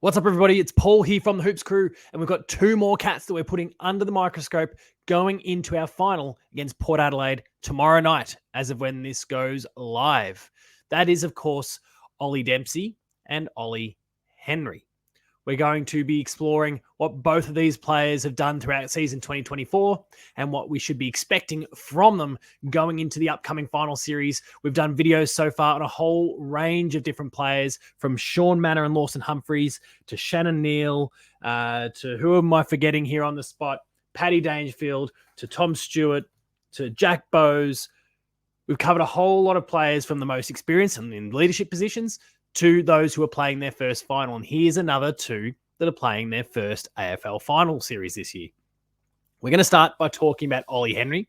What's up, everybody? It's Paul here from the Hoops Crew, and we've got two more cats that we're putting under the microscope going into our final against Port Adelaide tomorrow night, as of when this goes live. That is, of course, Ollie Dempsey and Ollie Henry. We're going to be exploring what both of these players have done throughout season 2024 and what we should be expecting from them going into the upcoming final series. We've done videos so far on a whole range of different players, from Sean Manor and Lawson Humphreys to Shannon Neal, to who am I forgetting here on the spot? Paddy Dangerfield, to Tom Stewart, to Jack Bowes. We've covered a whole lot of players from the most experienced and in leadership positions to those who are playing their first final. And here's another two that are playing their first AFL final series this year. We're going to start by talking about Ollie Henry.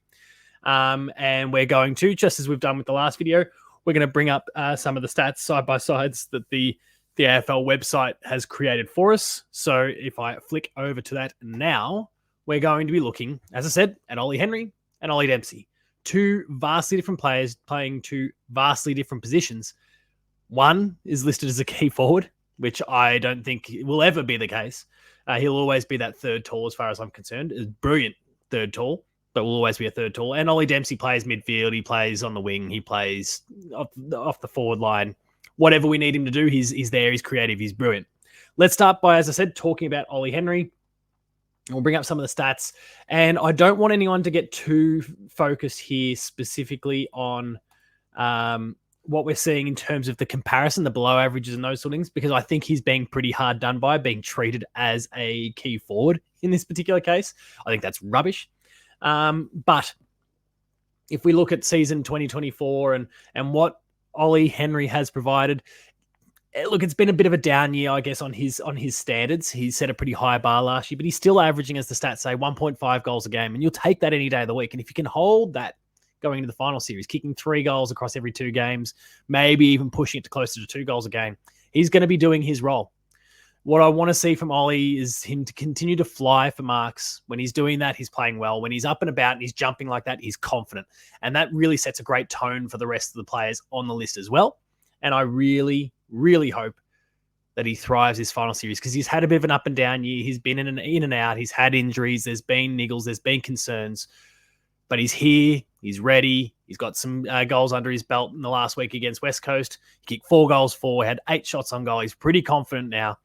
And we're going to, just as we've done with the last video, we're going to bring up some of the stats side-by-sides that the AFL website has created for us. So if I flick over to that now, we're going to be looking, as I said, at Ollie Henry and Ollie Dempsey. Two vastly different players playing two vastly different positions. One is listed as a key forward, which I don't think will ever be the case. He'll always be that third tall as far as I'm concerned. Is brilliant third tall, but will always be a third tall. And Ollie Dempsey plays midfield. He plays on the wing. He plays off the forward line. Whatever we need him to do, he's there. He's creative. He's brilliant. Let's start by, as I said, talking about Ollie Henry. We'll bring up some of the stats. And I don't want anyone to get too focused here specifically on what we're seeing in terms of the comparison, the below averages and those sort of things, because I think he's being pretty hard done by, being treated as a key forward in this particular case. I think that's rubbish. But if we look at season 2024 and what Ollie Henry has provided, look, it's been a bit of a down year, I guess, on his standards. He set a pretty high bar last year, but he's still averaging, as the stats say, 1.5 goals a game. And you'll take that any day of the week. And if you can hold that going into the final series, kicking 3 goals across every 2 games, maybe even pushing it to closer to 2 goals a game, he's going to be doing his role. What I want to see from Ollie is him to continue to fly for marks. When he's doing that, he's playing well. When he's up and about and he's jumping like that, he's confident. And that really sets a great tone for the rest of the players on the list as well. And I really, really hope that he thrives this final series, because he's had a bit of an up and down year. He's been in and out. He's had injuries. There's been niggles. There's been concerns. But he's here. He's ready. He's got some goals under his belt in the last week against West Coast. He kicked 4 goals, had 8 shots on goal. He's pretty confident now.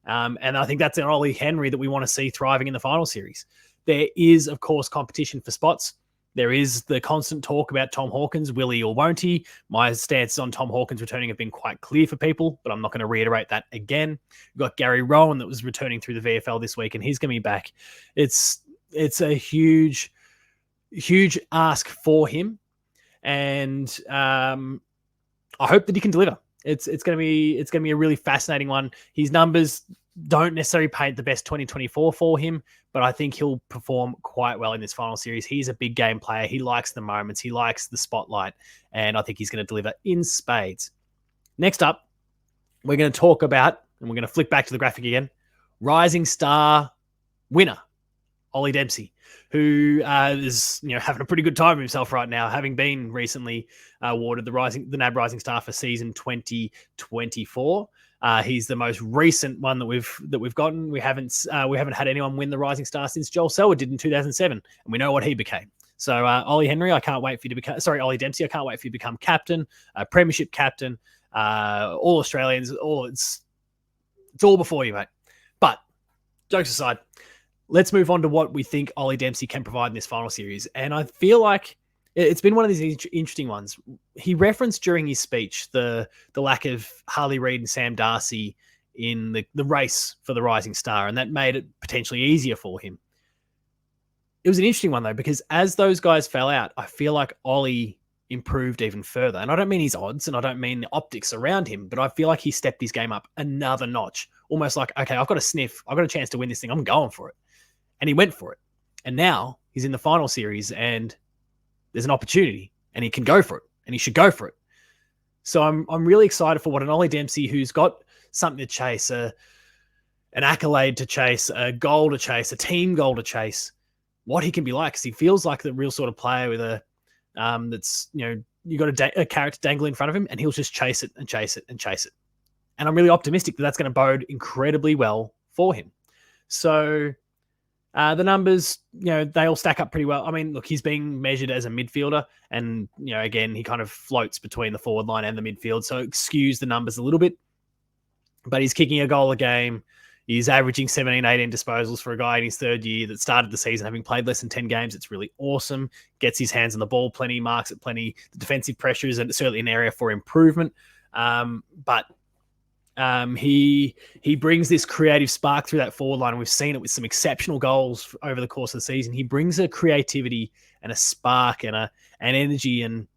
And I think that's an Ollie Henry that we want to see thriving in the final series. There is, of course, competition for spots. There is the constant talk about Tom Hawkins, will he or won't he? My stances on Tom Hawkins returning have been quite clear for people, but I'm not going to reiterate that again. We've got Gary Rowan that was returning through the VFL this week, and he's going to be back. It's a huge ask for him, and I hope that he can deliver. It's going to be a really fascinating one. His numbers don't necessarily paint the best 2024 for him, but I think he'll perform quite well in this final series. He's a big game player. He likes the moments. He likes the spotlight, and I think he's going to deliver in spades. Next up, we're going to talk about, and we're going to flick back to the graphic again, Rising Star winner, Ollie Dempsey, who is having a pretty good time with himself right now, having been recently awarded the NAB Rising Star for season 2024. He's the most recent one that we've gotten. We haven't had anyone win the Rising Star since Joel Selwood did in 2007, and we know what he became. So Ollie Henry, I can't wait for you to become. Sorry, Ollie Dempsey, I can't wait for you to become captain, premiership captain, all Australians. It's all before you, mate. But jokes aside, let's move on to what we think Ollie Dempsey can provide in this final series. And I feel like it's been one of these interesting ones. He referenced during his speech the lack of Harley Reid and Sam Darcy in the race for the Rising Star, and that made it potentially easier for him. It was an interesting one, though, because as those guys fell out, I feel like Ollie improved even further. And I don't mean his odds, and I don't mean the optics around him, but I feel like he stepped his game up another notch. Almost like, okay, I've got a sniff. I've got a chance to win this thing. I'm going for it. And he went for it. And now he's in the final series, and there's an opportunity, and he can go for it, and he should go for it. So I'm really excited for what an Ollie Dempsey, who's got something to chase, an accolade to chase, a goal to chase, a team goal to chase, what he can be like. Because he feels like the real sort of player with a that's, you got a carrot to dangle in front of him, and he'll just chase it and chase it and chase it. And I'm really optimistic that that's going to bode incredibly well for him. So the numbers, they all stack up pretty well. I mean, look, he's being measured as a midfielder. And, again, he kind of floats between the forward line and the midfield. So it skews the numbers a little bit. But he's kicking a goal a game. He's averaging 17, 18 disposals for a guy in his third year that started the season having played less than 10 games. It's really awesome. Gets his hands on the ball plenty, marks it plenty. The defensive pressures and certainly an area for improvement. But he brings this creative spark through that forward line. And we've seen it with some exceptional goals over the course of the season. He brings a creativity and a spark and an energy and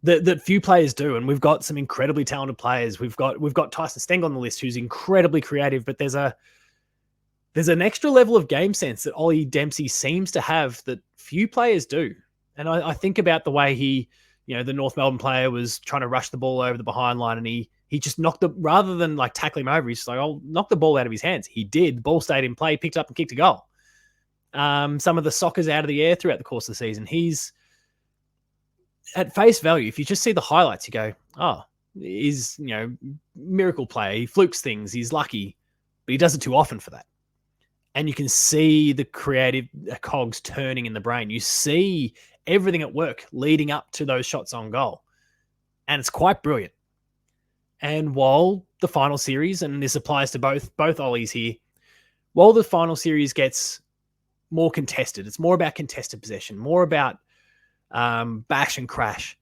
that few players do. And we've got some incredibly talented players. We've got Tyson Stengel on the list, who's incredibly creative, but there's an extra level of game sense that Ollie Dempsey seems to have that few players do. And I think about the way he, the North Melbourne player was trying to rush the ball over the behind line, and he just knocked rather than like tackling him over, he's just like, I'll knock the ball out of his hands. He did. The ball stayed in play, picked up and kicked a goal. Some of the soccers out of the air throughout the course of the season. He's, at face value, if you just see the highlights, you go, oh, he's, miracle player. He flukes things. He's lucky, but he does it too often for that. And you can see the creative cogs turning in the brain. You see everything at work leading up to those shots on goal. And it's quite brilliant. And while the final series, and this applies to both Ollies here, while the final series gets more contested, it's more about contested possession, more about bash and crash.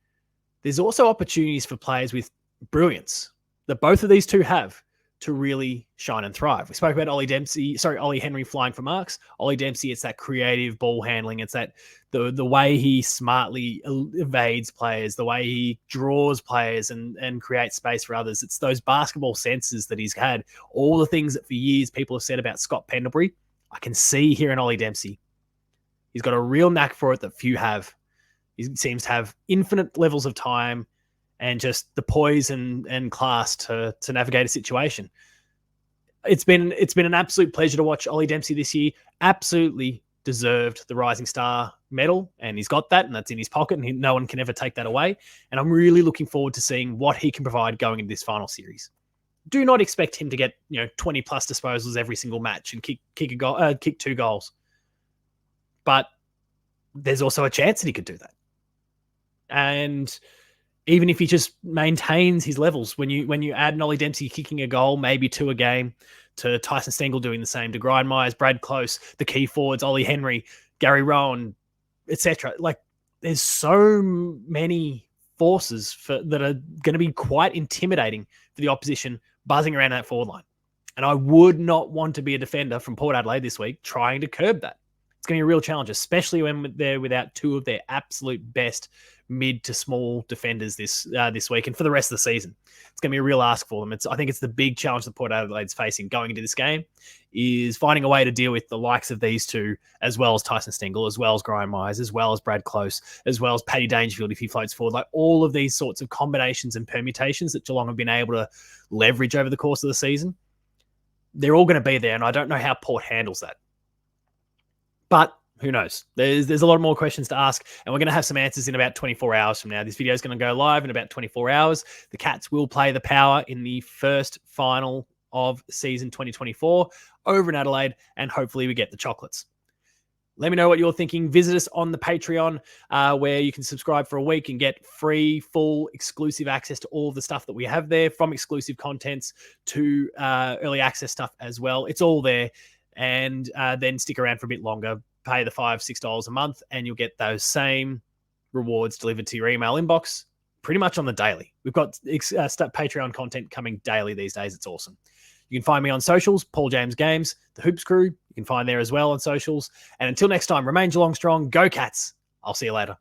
There's also opportunities for players with brilliance that both of these two have to really shine and thrive. We spoke about Ollie Henry flying for marks. Ollie Dempsey, it's that creative ball handling. It's that the way he smartly evades players, the way he draws players and creates space for others. It's those basketball senses that he's had. All the things that for years people have said about Scott Pendlebury, I can see here in Ollie Dempsey. He's got a real knack for it that few have. He seems to have infinite levels of time and just the poise and class to navigate a situation. It's been an absolute pleasure to watch Ollie Dempsey this year. Absolutely deserved the Rising Star medal, and he's got that, and that's in his pocket, and no one can ever take that away. And I'm really looking forward to seeing what he can provide going into this final series. Do not expect him to get 20 plus disposals every single match and kick 2 goals, but there's also a chance that he could do that. And even if he just maintains his levels, when you add an Ollie Dempsey kicking a goal, maybe 2 a game, to Tyson Stengel doing the same, to Grind Myers, Brad Close, the key forwards, Ollie Henry, Gary Rowan, etc. Like, there's so many forces that are going to be quite intimidating for the opposition buzzing around that forward line. And I would not want to be a defender from Port Adelaide this week trying to curb that. It's going to be a real challenge, especially when they're without 2 of their absolute best mid to small defenders this week and for the rest of the season. It's going to be a real ask for them. I think it's the big challenge that Port Adelaide's facing going into this game is finding a way to deal with the likes of these two, as well as Tyson Stengel, as well as Grind Myers, as well as Brad Close, as well as Paddy Dangerfield if he floats forward. Like, all of these sorts of combinations and permutations that Geelong have been able to leverage over the course of the season, they're all going to be there, and I don't know how Port handles that. But who knows? There's a lot more questions to ask, and we're going to have some answers in about 24 hours from now. This video is going to go live in about 24 hours. The Cats will play the Power in the first final of season 2024 over in Adelaide, and hopefully we get the chocolates. Let me know what you're thinking. Visit us on the Patreon, where you can subscribe for a week and get free, full, exclusive access to all of the stuff that we have there, from exclusive contents to early access stuff as well. It's all there. And then stick around for a bit longer, pay the $5, $6 a month, and you'll get those same rewards delivered to your email inbox pretty much on the daily. We've got Patreon content coming daily these days. It's awesome. You can find me on socials, Paul James Games, the Hoops Crew. You can find there as well on socials. And until next time, remain Geelong strong. Go Cats. I'll see you later.